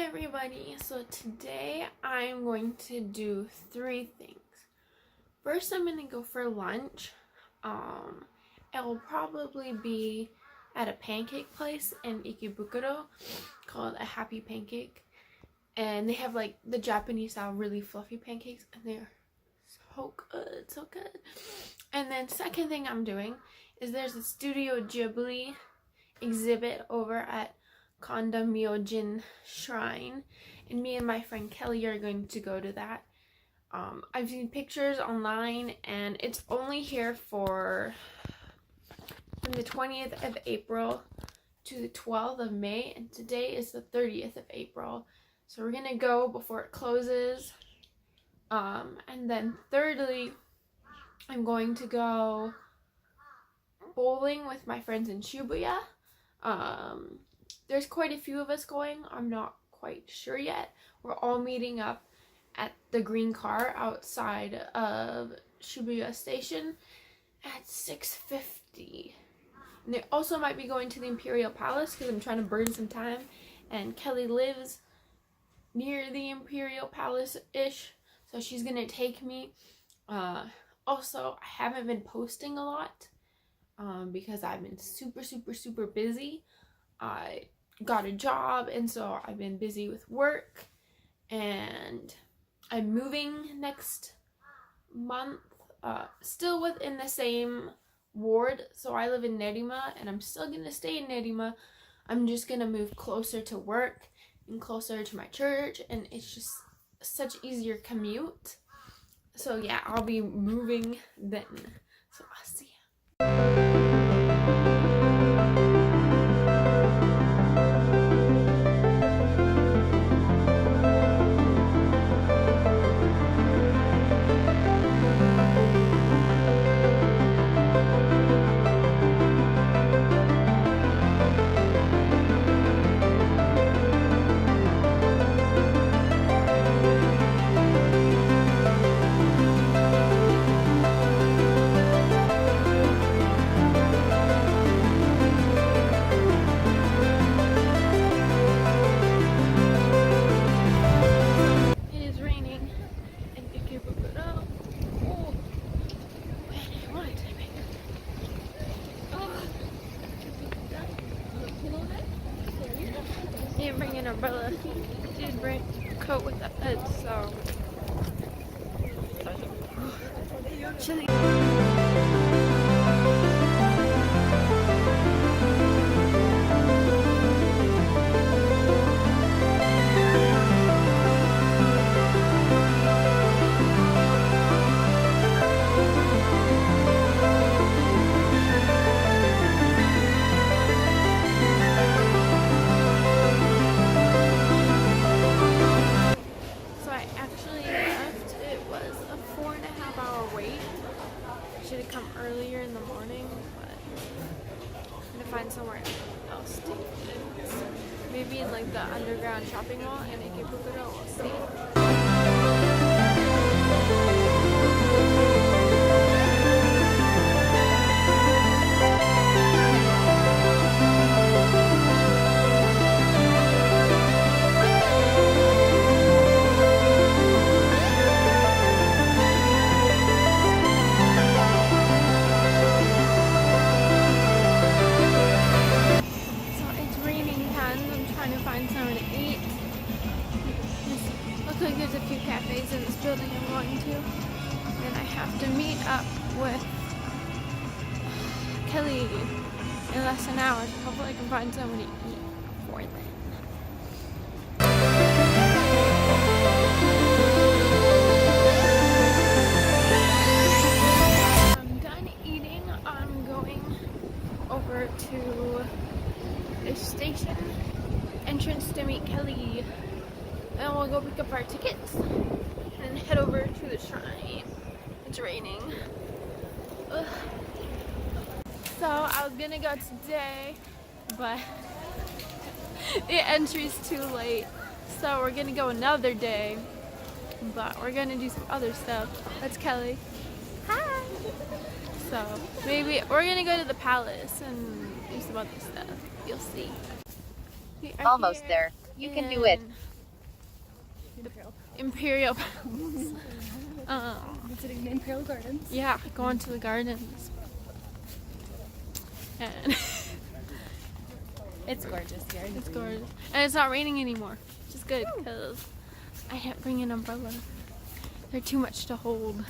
everybody, so today I'm going to do 3 things. First, I'm going to go for lunch. It will probably be at a pancake place in Ikebukuro called A Happy Pancake, and they have like the Japanese style really fluffy pancakes and they're so good. And then second thing I'm doing is there's a Studio Ghibli exhibit over at Konda Myojin Shrine, and me and my friend Kelly are going to go to that. I've seen pictures online and it's only here from the 20th of April to the 12th of May, and today is the 30th of April, so we're gonna go before it closes. And then thirdly, I'm going to go bowling with my friends in Shibuya. There's quite a few of us going. I'm not quite sure yet. We're all meeting up at the green car outside of Shibuya Station at 6:50. And they also might be going to the Imperial Palace because I'm trying to burn some time. And Kelly lives near the Imperial Palace-ish, so she's gonna take me. Also, I haven't been posting a lot because I've been super busy. I got a job, and so I've been busy with work, and I'm moving next month, still within the same ward. So I live in Nerima and I'm still gonna stay in Nerima. I'm just gonna move closer to work and closer to my church, and it's just such easier commute. So yeah, I'll be moving then, so I'll see ya. Didn't bring an umbrella. Did bring a coat with a hood, so chilly. Should have come earlier in the morning, but I'm gonna find somewhere else to eat. Maybe in like the underground shopping mall in Ikebukuro, we'll see. There's a few cafes in this building I'm going to, and I have to meet up with Kelly in less than an hour, so hopefully I can find somewhere to eat before then. I'm done eating. I'm going over to the station entrance to meet Kelly. And we'll go pick up our tickets and head over to the shrine. It's raining. Ugh. So I was gonna go today, but the entry's too late. So we're gonna go another day, but we're gonna do some other stuff. That's Kelly. Hi! So maybe we're gonna go to the palace and do some other stuff. You'll see. Almost there. You can do it. Imperial. Visiting the Imperial Gardens. Yeah, going to the gardens. And It's gorgeous here. it's gorgeous. And it's not raining anymore, which is good because I didn't bring an umbrella. They're too much to hold.